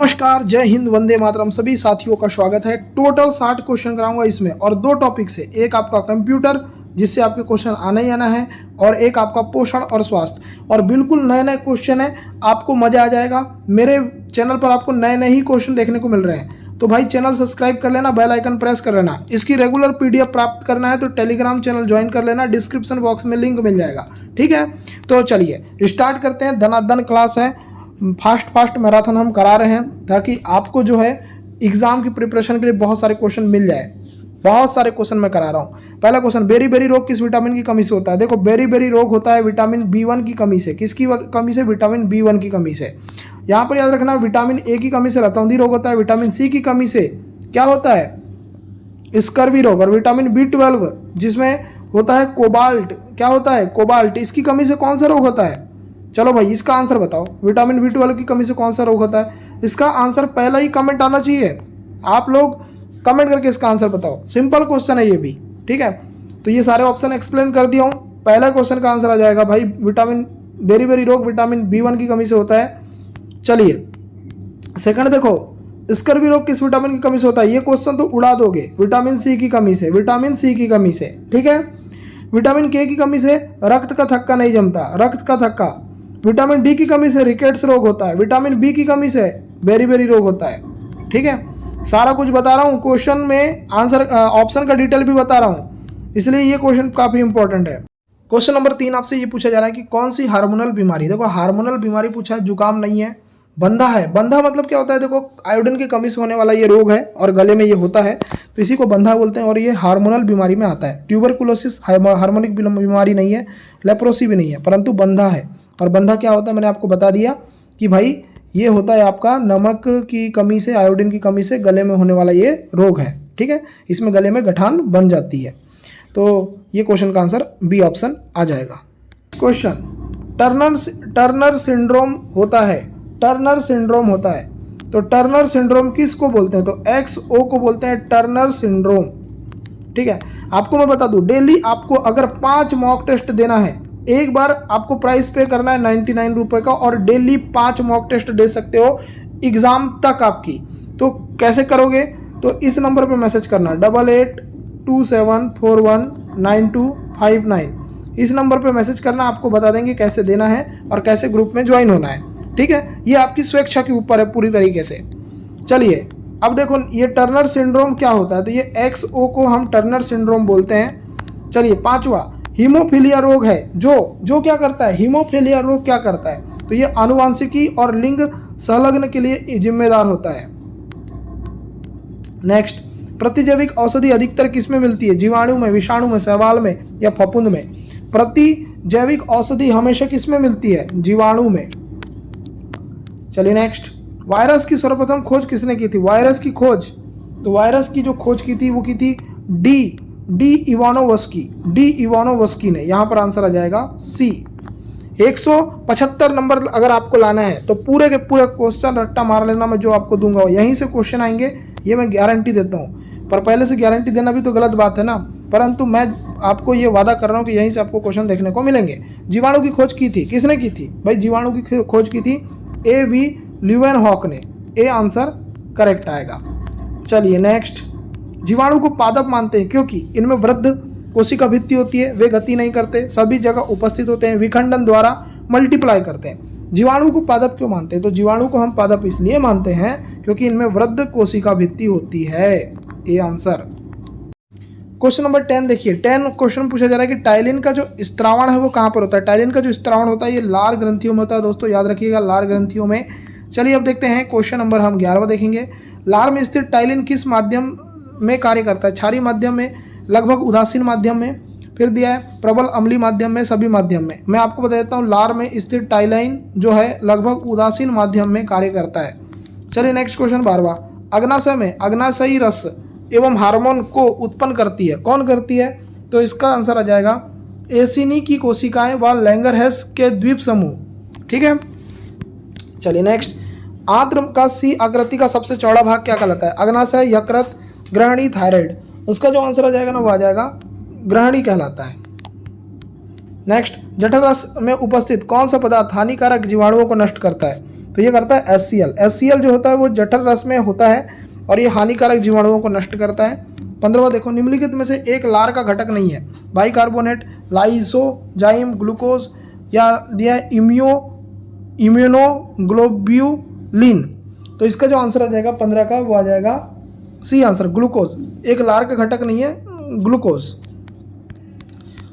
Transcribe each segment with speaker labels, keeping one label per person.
Speaker 1: नमस्कार, जय हिंद, वंदे मातरम। सभी साथियों का स्वागत है। टोटल 60 क्वेश्चन कराऊंगा इसमें, और दो टॉपिक से, एक आपका कंप्यूटर जिससे आपके क्वेश्चन आना ही आना है, और एक आपका पोषण और स्वास्थ्य। और बिल्कुल नए नए क्वेश्चन है, आपको मजा आ जाएगा। मेरे चैनल पर आपको नए नए ही क्वेश्चन देखने को मिल रहे हैं, तो भाई चैनल सब्सक्राइब कर लेना, बेल आइकन प्रेस कर लेना। इसकी रेगुलर पीडीएफ प्राप्त करना है तो टेलीग्राम चैनल ज्वाइन कर लेना, डिस्क्रिप्शन बॉक्स में लिंक मिल जाएगा। ठीक है, तो चलिए स्टार्ट करते हैं। धनाधन क्लास है, फास्ट मैराथन हम करा रहे हैं ताकि आपको जो है एग्जाम की प्रिपरेशन के लिए बहुत सारे क्वेश्चन मिल जाए। बहुत सारे क्वेश्चन मैं करा रहा हूँ। पहला क्वेश्चन, बेरी बेरी रोग किस विटामिन की कमी से होता है? देखो, बेरी बेरी रोग होता है विटामिन B1 की कमी से। किसकी कमी से? विटामिन B1 की कमी से। यहाँ पर याद रखना, विटामिन ए की कमी से रतौंधी रोग होता है। विटामिन सी की कमी से क्या होता है? स्कर्वी रोग। और विटामिन B12 जिसमें होता है कोबाल्ट, क्या होता है? कोबाल्ट। इसकी कमी से कौन सा रोग होता है? चलो भाई, इसका आंसर बताओ। विटामिन B12 की कमी से कौन सा रोग होता है? इसका आंसर पहला ही कमेंट आना चाहिए। आप लोग कमेंट करके इसका आंसर बताओ। सिंपल क्वेश्चन है ये भी। ठीक है, तो ये सारे ऑप्शन एक्सप्लेन कर दिया हूँ। पहला क्वेश्चन का आंसर आ जाएगा भाई, विटामिन बेरी बेरी रोग विटामिन B1 की कमी से होता है। चलिए सेकंड देखो, स्कर्वी रोग किस विटामिन की कमी से होता है? ये क्वेश्चन तो उड़ा दोगे। विटामिन सी की कमी से। विटामिन सी की कमी से। ठीक है, विटामिन के की कमी से रक्त का थक्का नहीं जमता। रक्त का थक्का। विटामिन डी की कमी से रिकेट्स रोग होता है। विटामिन बी की कमी से बेरी बेरी रोग होता है। ठीक है, सारा कुछ बता रहा हूँ। क्वेश्चन में आंसर ऑप्शन का डिटेल भी बता रहा हूँ, इसलिए ये क्वेश्चन काफी इंपॉर्टेंट है। क्वेश्चन नंबर 3 आपसे ये पूछा जा रहा है कि कौन सी हार्मोनल बीमारी, देखो हार्मोनल बीमारी पूछा है, जुकाम नहीं है, बंधा है। बंधा मतलब क्या होता है? देखो, आयोडीन की कमी से होने वाला ये रोग है और गले में ये होता है, तो इसी को बंधा बोलते हैं, और ये हार्मोनल बीमारी में आता है। ट्यूबरकुलोसिस हार्मोनिक बीमारी नहीं है, लेप्रोसी भी नहीं है, परंतु बंधा है। और बंधा क्या होता है मैंने आपको बता दिया कि भाई ये होता है आपका नमक की कमी से, आयोडीन की कमी से गले में होने वाला ये रोग है। ठीक है, इसमें गले में गठान बन जाती है। तो ये क्वेश्चन का आंसर बी ऑप्शन आ जाएगा। क्वेश्चन, टर्नर सिंड्रोम होता है। टर्नर सिंड्रोम होता है, तो टर्नर सिंड्रोम किसको बोलते हैं? तो XO को बोलते हैं टर्नर सिंड्रोम। ठीक है, आपको मैं बता दूं, डेली आपको अगर 5 मॉक टेस्ट देना है, एक बार आपको प्राइस पे करना है 99 रुपए का, और डेली 5 मॉक टेस्ट दे सकते हो एग्जाम तक आपकी। तो कैसे करोगे? तो इस नंबर पे मैसेज करना 8827419259। इस नंबर पे मैसेज करना, आपको बता देंगे कैसे देना है और कैसे ग्रुप में ज्वाइन होना है। ठीक है, ये आपकी स्वेच्छा के ऊपर है पूरी तरीके से। चलिए अब देखो, ये टर्नर सिंड्रोम क्या होता है? तो ये XO को हम टर्नर सिंड्रोम बोलते हैं। चलिए पांचवा, हीमोफीलिया रोग है। जो क्या करता है? हीमोफीलिया रोग क्या करता है? तो ये आनुवांशिकी और लिंग संलग्न के लिए जिम्मेदार होता है। नेक्स्ट, प्रतिजैविक औषधि अधिकतर किसमें मिलती है? जीवाणु में, विषाणु में, शैवाल में या फफूंद में? प्रतिजैविक औषधि हमेशा किसमें मिलती है? जीवाणु में। चलिए नेक्स्ट, वायरस की सर्वप्रथम खोज किसने की थी? वायरस की खोज, तो वायरस की जो खोज की थी वो की थी डी इवानोवस्की ने। यहां पर आंसर आ जाएगा सी। 175 नंबर अगर आपको लाना है तो पूरे के पूरे क्वेश्चन रट्टा मार लेना, मैं जो आपको दूंगा यहीं से क्वेश्चन आएंगे, ये मैं गारंटी देता हूँ। पर पहले से गारंटी देना भी तो गलत बात है ना, परंतु मैं आपको ये वादा कर रहा हूँ कि यहीं से आपको क्वेश्चन देखने को मिलेंगे। जीवाणु की खोज की थी, किसने की थी भाई? जीवाणु की खोज की थी A.V. ल्यूवेनहॉक ने। ए आंसर करेक्ट आएगा। चलिए नेक्स्ट, जीवाणु को पादप मानते हैं क्योंकि इनमें वृद्ध कोशिका भित्ति होती है, वे गति नहीं करते, सभी जगह उपस्थित होते हैं, विखंडन द्वारा मल्टीप्लाई करते हैं। जीवाणु को पादप क्यों मानते हैं? तो जीवाणु को हम पादप इसलिए मानते हैं क्योंकि इनमें वृद्ध कोशिका भित्ति होती है। A answer. क्वेश्चन नंबर 10 देखिए, 10 क्वेश्चन पूछा जा रहा है कि टाइलिन का जो स्त्रावण है वो कहाँ पर होता है? टाइलिन का जो स्त्रावण होता है ये लार ग्रंथियों में होता है। दोस्तों याद रखिएगा, लार ग्रंथियों में। चलिए अब देखते हैं क्वेश्चन नंबर हम 11वां देखेंगे। लार में स्थित टाइलिन किस माध्यम में कार्य करता है? क्षारीय माध्यम में, लगभग उदासीन माध्यम में, फिर दिया है प्रबल अम्लीय माध्यम में, सभी माध्यम में। मैं आपको बता देता हूँ, लार में स्थित टाइलाइन जो है लगभग उदासीन माध्यम में कार्य करता है। चलिए नेक्स्ट क्वेश्चन 12वां, अग्नाशय में अग्नाशयी रस एवं हार्मोन को उत्पन्न करती है, कौन करती है? तो इसका आंसर आ जाएगा एसिनी की कोशिकाएं व लैंगरहैस के द्वीप समूह। ठीक है, चलिए नेक्स्ट, आंत्र का सी आकृति का सबसे चौड़ा भाग क्या कहलाता है? अग्नाशय, यकृत, ग्रहणी, थायराइड। इसका जो आंसर आ जाएगा ना वो आ जाएगा ग्रहणी कहलाता है। नेक्स्ट, जठर रस में उपस्थित कौन सा पदार्थ हानिकारक जीवाणुओं को नष्ट करता है? तो ये करता है HCl। HCl जो होता है वो जठर रस में होता है और ये हानिकारक जीवाणुओं को नष्ट करता है। 15वां देखो, निम्नलिखित में से एक लार का घटक नहीं है। बाइकार्बोनेट, लाइसोजाइम, ग्लूकोज या दिया इम्यूनोग्लोब्यूलिन। तो इसका जो आंसर आ जाएगा 15 का वो आ जाएगा सी आंसर, ग्लूकोज। एक लार का घटक नहीं है ग्लूकोज।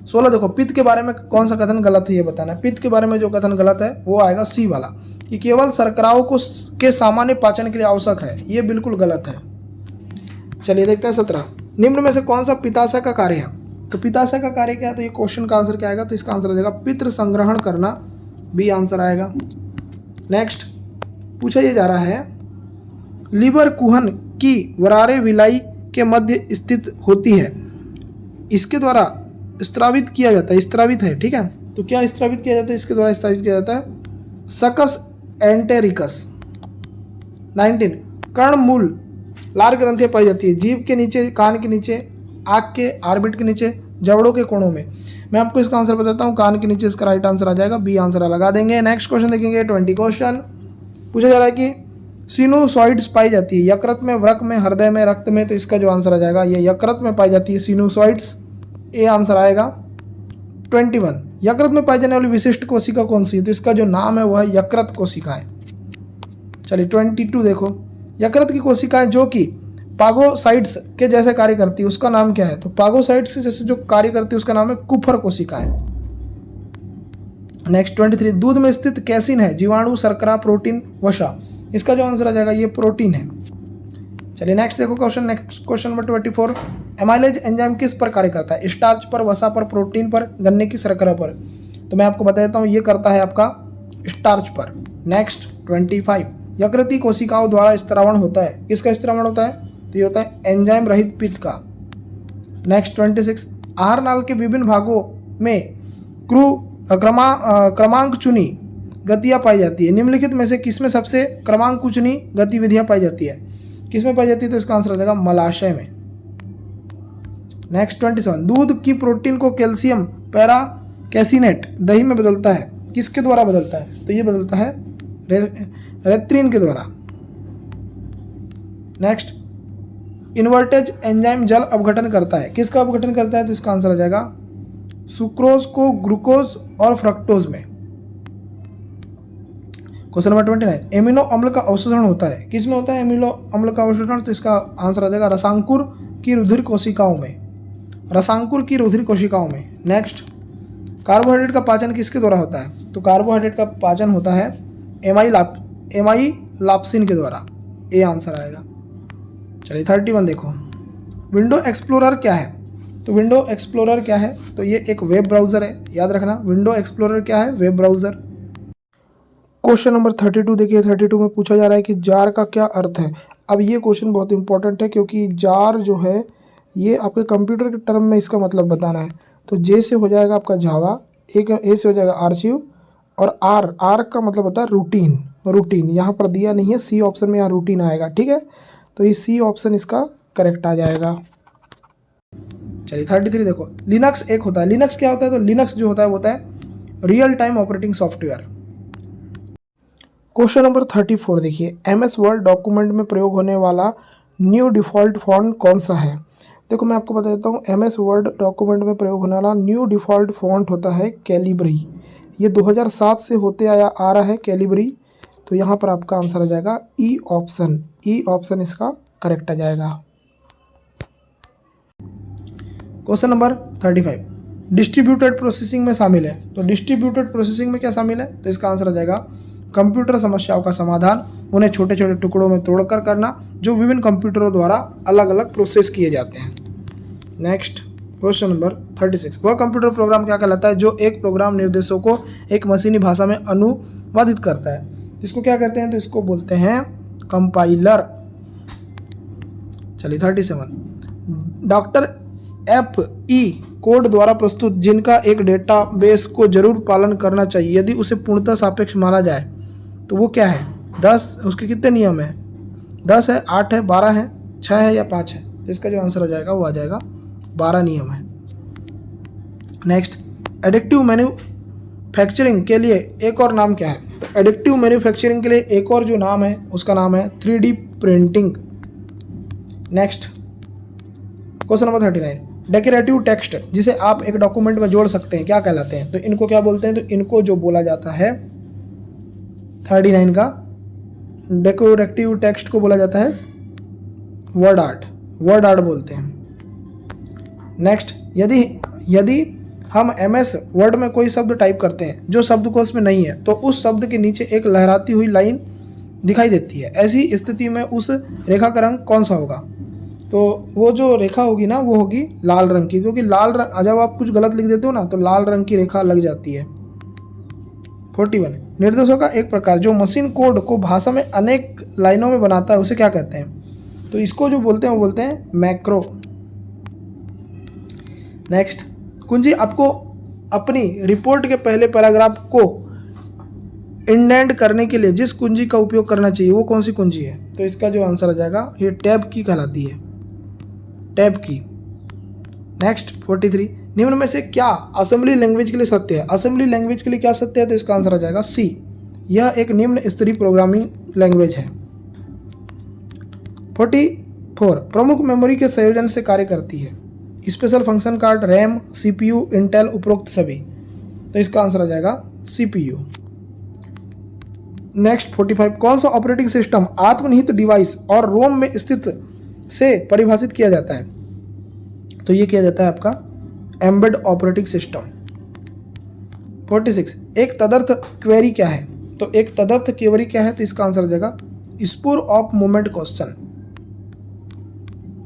Speaker 1: 16 देखो, पित्त के बारे में कौन सा कथन गलत है ये बताना है। पित्त के बारे में जो कथन गलत है वो आएगा सी वाला, कि केवल शर्कराओं को के सामान्य पाचन के लिए आवश्यक है। ये बिल्कुल गलत है। चलिए देखते हैं 17, निम्न में से कौन सा पित्ताशय का कार्य है। तो पित्ताशय का कार्य क्या है, तो ये क्वेश्चन का आंसर क्या आएगा, तो इसका आंसर आ जाएगा पित्त संग्रहण करना, बी आंसर आएगा। नेक्स्ट पूछा ये जा रहा है, लीवर कुहन की वरारे विलाई के मध्य स्थित होती है, इसके द्वारा स्त्रावित किया जाता है, स्त्रावित है, ठीक है। तो क्या स्त्रावित किया जाता है, इसके द्वारा स्त्रावित किया जाता है सकस एंटेरिकस। 19 कर्णमूल लार ग्रंथियां पाई जाती है जीभ के नीचे, कान के नीचे, आँख के ऑर्बिट के नीचे, जबड़ों के कोणों में। मैं आपको इसका आंसर बताता हूँ, कान के नीचे इसका राइट आंसर आ जाएगा, बी आंसर लगा देंगे। नेक्स्ट क्वेश्चन देखेंगे 20 क्वेश्चन। पूछा जा रहा है कि सिनुसॉइड्स पाई जाती है यकृत में, वृक्क में, हृदय में, रक्त में। तो इसका जो आंसर आ जाएगा ये यकृत में पाई जाती है सिनुसॉइड्स, ए आंसर आएगा। 21 यकृत में पाई जाने वाली विशिष्ट कोशिका कौन सी है, तो इसका जो नाम है वह है यकृत कोशिकाएं। चलिए 22 देखो, यकृत की कोशिकाएं जो कि पागोसाइट्स के जैसे कार्य करती है उसका नाम क्या है, तो पागोसाइट्स के जैसे जो कार्य करती है उसका नाम है कुफर कोशिकाएं। नेक्स्ट 23 दूध में स्थित कैसिन है, जीवाणु, शर्करा, प्रोटीन, वसा। इसका जो आंसर आ जाएगा ये प्रोटीन है। चलिए नेक्स्ट देखो question, next question number 24, amylase enzyme किस पर कार्य करता है, स्टार्च पर, वसा पर, प्रोटीन पर, गन्ने की शर्करा पर। तो मैं आपको बता देता हूँ ये करता है आपका स्टार्च पर। नेक्स्ट 25 यकृतीय कोशिकाओं द्वारा स्त्रावण होता है, किसका स्त्रावण होता है, तो ये होता है एंजाइम रहित पित्त का। नेक्स्ट 26 आहार नाल के विभिन्न भागों में क्रमांक चुनी गतियाँ पाई जाती है, निम्नलिखित में से किसमें सबसे क्रमांक चुनी गतिविधियाँ पाई जाती है, किसमें पाई जाती है, तो इसका आंसर हो जाएगा मलाशय में। नेक्स्ट 27 दूध की प्रोटीन को कैल्शियम पैरा कैसिनेट दही में बदलता है, किसके द्वारा बदलता है, तो ये बदलता है रेत्रिन के द्वारा। नेक्स्ट इन्वर्टेज एंजाइम जल अपघटन करता है, किसका अपघटन करता है, तो इसका आंसर आ जाएगा सुक्रोज को ग्लूकोज और फ्रक्टोज में। क्वेश्चन नंबर 29 एमिनो अम्ल का अवशोषण होता है, किसमें होता है एमिनो अम्ल का अवशोषण, तो इसका आंसर आ जाएगा रसांकुर की रुधिर कोशिकाओं में, रसांकुर की रुधिर कोशिकाओं में। नेक्स्ट कार्बोहाइड्रेट का पाचन किसके द्वारा होता है, तो कार्बोहाइड्रेट का पाचन होता है एमाइलाप्सिन के द्वारा, ए आंसर आएगा। चलिए 31 देखो, विंडो एक्सप्लोरर क्या है, तो विंडो एक्सप्लोरर क्या है, तो ये एक वेब ब्राउज़र है, याद रखना विंडो एक्सप्लोरर क्या है, वेब ब्राउज़र। क्वेश्चन नंबर 32 देखिए, 32 में पूछा जा रहा है कि जार का क्या अर्थ है। अब ये क्वेश्चन बहुत इंपॉर्टेंट है क्योंकि जार जो है ये आपके कंप्यूटर के टर्म में इसका मतलब बताना है। तो जे से हो जाएगा आपका जावा, एक ए से हो जाएगा आर्चिव, और आर का मतलब होता है रूटीन। रूटीन यहाँ पर दिया नहीं है, सी ऑप्शन में यहाँ रूटीन आएगा, ठीक है। तो ये सी ऑप्शन इसका करेक्ट आ जाएगा। चलिए 33 देखो, लिनक्स एक होता है, लिनक्स क्या होता है, तो लिनक्स जो होता है वो होता है real time operating software. Question number 34 देखिए, MS वर्ड डॉक्यूमेंट में प्रयोग होने वाला न्यू डिफ़ॉल्ट फॉन्ट कौन सा है। देखो मैं आपको बता देता हूँ, MS वर्ड डॉक्यूमेंट में प्रयोग होने वाला न्यू डिफ़ॉल्ट फॉन्ट होता है कैलिब्री। ये 2007 से होते आ रहा है कैलिब्री। तो यहाँ पर आपका आंसर आ जाएगा ई ऑप्शन, ई ऑप्शन इसका करेक्ट आ जाएगा। क्वेश्चन नंबर 35 डिस्ट्रीब्यूटेड प्रोसेसिंग में शामिल है, तो डिस्ट्रीब्यूटेड प्रोसेसिंग में क्या शामिल है, तो इसका आंसर आ जाएगा कंप्यूटर समस्याओं का समाधान, उन्हें छोटे छोटे टुकड़ों में तोड़कर करना, जो विभिन्न कंप्यूटरों द्वारा अलग अलग प्रोसेस किए जाते हैं। नेक्स्ट क्वेश्चन नंबर 36 वह कंप्यूटर प्रोग्राम क्या कहलाता है जो एक प्रोग्राम निर्देशों को एक मशीनी भाषा में अनुवादित करता है, तो इसको क्या कहते हैं, तो इसको बोलते हैं कंपाइलर। चलिए 37 डॉक्टर FE कोड द्वारा प्रस्तुत जिनका एक डेटाबेस को जरूर पालन करना चाहिए यदि उसे पूर्णतः सापेक्ष माना जाए, तो वो क्या है, 10, उसके कितने नियम हैं, 10 है, 8 है, 12 है, 6 है या 5 है, तो इसका जो आंसर आ जाएगा वो आ जाएगा 12 नियम है। नेक्स्ट एडिटिव मैन्युफैक्चरिंग के लिए एक और नाम क्या है, तो एडिक्टिव मैन्युफैक्चरिंग के लिए एक और जो नाम है उसका नाम है 3D printing. Next question number 39, decorative text जिसे आप एक डॉक्यूमेंट में जोड़ सकते हैं क्या कहलाते हैं? तो इनको क्या बोलते हैं? तो इनको जो बोला जाता है 39 का डेकोरेटिव टेक्स्ट को बोला जाता है वर्ड आर्ट बोलते हैं। नेक्स्ट, यदि हम MS वर्ड में कोई शब्द टाइप करते हैं जो शब्दकोश में नहीं है तो उस शब्द के नीचे एक लहराती हुई लाइन दिखाई देती है। ऐसी स्थिति में उस रेखा का रंग कौन सा होगा? तो वो जो रेखा होगी ना वो होगी लाल रंग की, क्योंकि लाल रंग जब आप कुछ गलत लिख देते हो ना तो लाल रंग की रेखा लग जाती है। 41, निर्देशों का एक प्रकार जो मशीन कोड को भाषा में अनेक लाइनों में बनाता है उसे क्या कहते हैं? तो इसको जो बोलते हैं वो बोलते हैं मैक्रो। नेक्स्ट, कुंजी आपको अपनी रिपोर्ट के पहले पैराग्राफ को इंडेंट करने के लिए जिस कुंजी का उपयोग करना चाहिए वो कौन सी कुंजी है? तो इसका जो आंसर आ जाएगा ये टैब की कहलाती है, टैब की। नेक्स्ट 43, निम्न में से क्या असेंबली लैंग्वेज के लिए सत्य है? असेंबली लैंग्वेज के लिए क्या सत्य है? तो इसका आंसर आ जाएगा सी, यह एक निम्न स्तरीय प्रोग्रामिंग लैंग्वेज है। 44, प्रमुख मेमोरी के संयोजन से कार्य करती है। Special function card, RAM, CPU, Intel, उपरोक्त सभी। तो इसका आंसर आ जाएगा CPU। नेक्स्ट 45, कौन सा ऑपरेटिंग सिस्टम आत्मनिहित डिवाइस और रोम में स्थित से परिभाषित किया जाता है? तो ये किया जाता है आपका एम्बेड ऑपरेटिंग सिस्टम। 46, एक तदर्थ क्वेरी क्या है? तो एक तदर्थ क्वेरी क्या है? तो इसका आंसर आ जाएगा स्पूर ऑफ मूवमेंट क्वेश्चन।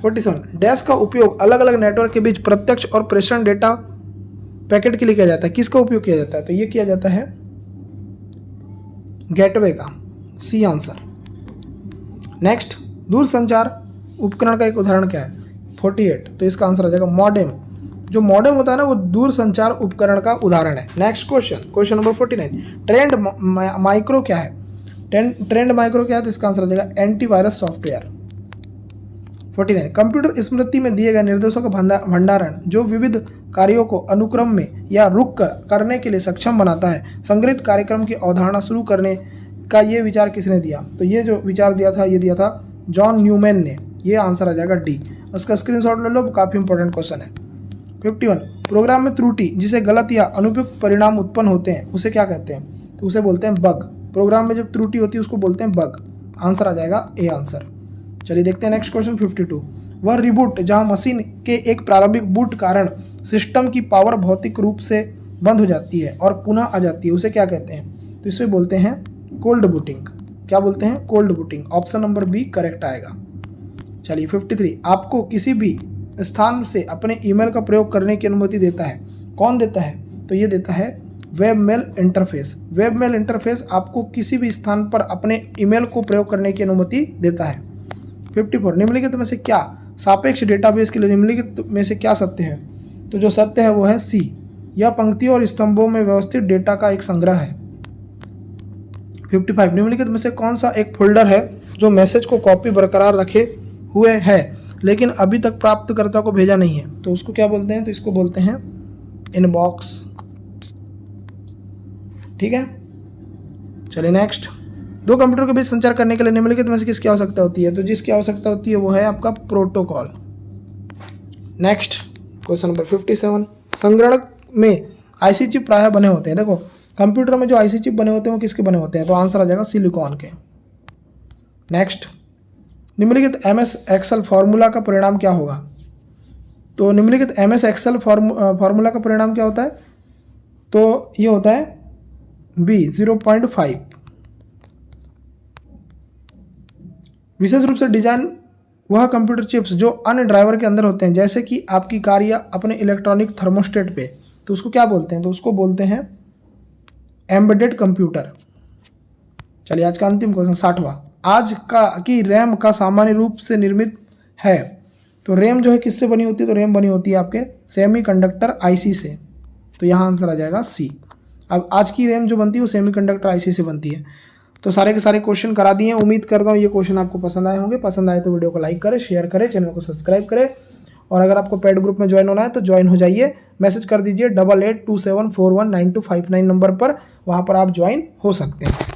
Speaker 1: 47, डैश का उपयोग अलग अलग नेटवर्क के बीच प्रत्यक्ष और प्रेषण डेटा पैकेट के लिए किया जाता है। किसका उपयोग किया जाता है? तो ये किया जाता है गेटवे का, सी आंसर। नेक्स्ट, दूरसंचार उपकरण का एक उदाहरण क्या है? 48, तो इसका आंसर आ जाएगा मॉडेम। जो मॉडेम होता है ना वो दूरसंचार उपकरण का उदाहरण है। Next question number 49, trend micro क्या है? ट्रेंड माइक्रो क्या है? तो इसका आंसर आ जाएगा एंटीवायरस सॉफ्टवेयर। 49, कंप्यूटर स्मृति में दिए गए निर्देशों का भंडारण जो विविध कार्यों को अनुक्रम में या रुक कर करने के लिए सक्षम बनाता है। संग्रहित कार्यक्रम की अवधारणा शुरू करने का ये विचार किसने दिया? तो ये जो विचार दिया था ये दिया था जॉन न्यूमैन ने। ये आंसर आ जाएगा डी। उसका स्क्रीनशॉट ले लो, काफ़ी इंपॉर्टेंट क्वेश्चन है। 51, प्रोग्राम में त्रुटि जिसे गलत या अनुपयुक्त परिणाम उत्पन्न होते हैं उसे क्या कहते हैं? तो उसे बोलते हैं बग। प्रोग्राम में जब त्रुटि होती है उसको बोलते हैं बग। आंसर आ जाएगा ए आंसर। चलिए देखते हैं नेक्स्ट क्वेश्चन 52, वह रिबूट जहां मशीन के एक प्रारंभिक बूट कारण सिस्टम की पावर भौतिक रूप से बंद हो जाती है और पुनः आ जाती है उसे क्या कहते हैं? तो इसे बोलते हैं कोल्ड बूटिंग। क्या बोलते हैं? Cold booting. Option number B correct आएगा। चलिए 53, आपको किसी भी स्थान से अपने ईमेल का प्रयोग करने की अनुमति देता है। कौन देता है? तो ये देता है web mail interface. Web mail interface आपको किसी भी स्थान पर अपने ईमेल को प्रयोग करने की अनुमति देता है। 54, निम्नलिखित में से क्या सापेक्ष डेटाबेस के लिए निम्नलिखित में से क्या सत्य है? तो जो सत्य है वो है सी, यह पंक्तियों और स्तंभों में व्यवस्थित डेटा का एक संग्रह है। 55, निम्नलिखित में से कौन सा एक फोल्डर है जो मैसेज को कॉपी बरकरार रखे हुए है लेकिन अभी तक प्राप्तकर्ता को भेजा नहीं है? तो उसको क्या बोलते हैं? तो इसको बोलते हैं इनबॉक्स। ठीक है, चलिए नेक्स्ट, दो कंप्यूटर के बीच संचार करने के लिए निम्नलिखित में से किसकी आवश्यकता होती है? तो जिसकी आवश्यकता होती है वो है आपका प्रोटोकॉल। नेक्स्ट क्वेश्चन नंबर 57, संगणक में आईसी चिप प्रायः बने होते हैं। देखो कंप्यूटर में जो आईसी चिप बने होते हैं वो किसके बने होते हैं? तो आंसर आ जाएगा सिलिकॉन के। नेक्स्ट, निम्नलिखित MS एक्सेल फॉर्मूला का परिणाम क्या होगा? तो निम्नलिखित MS एक्सेल फॉर्मूला का परिणाम क्या होता है? तो ये होता है बी 0.5। विशेष रूप से डिजाइन वह कंप्यूटर चिप्स जो अन्य ड्राइवर के अंदर होते हैं जैसे कि आपकी कार या अपने इलेक्ट्रॉनिक थर्मोस्टेट पे, तो उसको क्या बोलते हैं? तो उसको बोलते हैं एम्बेडेड कंप्यूटर। चलिए आज का अंतिम क्वेश्चन 60वां, आज का की रैम का सामान्य रूप से निर्मित है। तो रैम जो है किससे बनी होती है? तो रैम बनी होती है आपके सेमीकंडक्टर आईसी से। तो यहाँ आंसर आ जाएगा सी। अब आज की रैम जो बनती है वो सेमीकंडक्टर आईसी से बनती है। तो सारे के सारे क्वेश्चन करा दिए हैं। उम्मीद करता हूँ ये क्वेश्चन आपको पसंद आए होंगे। पसंद आए तो वीडियो को लाइक करें, शेयर करें, चैनल को सब्सक्राइब करें और अगर आपको पेड ग्रुप में ज्वाइन होना है तो ज्वाइन हो जाइए। मैसेज कर दीजिए 8827419259 नंबर पर, वहाँ पर आप ज्वाइन हो सकते हैं।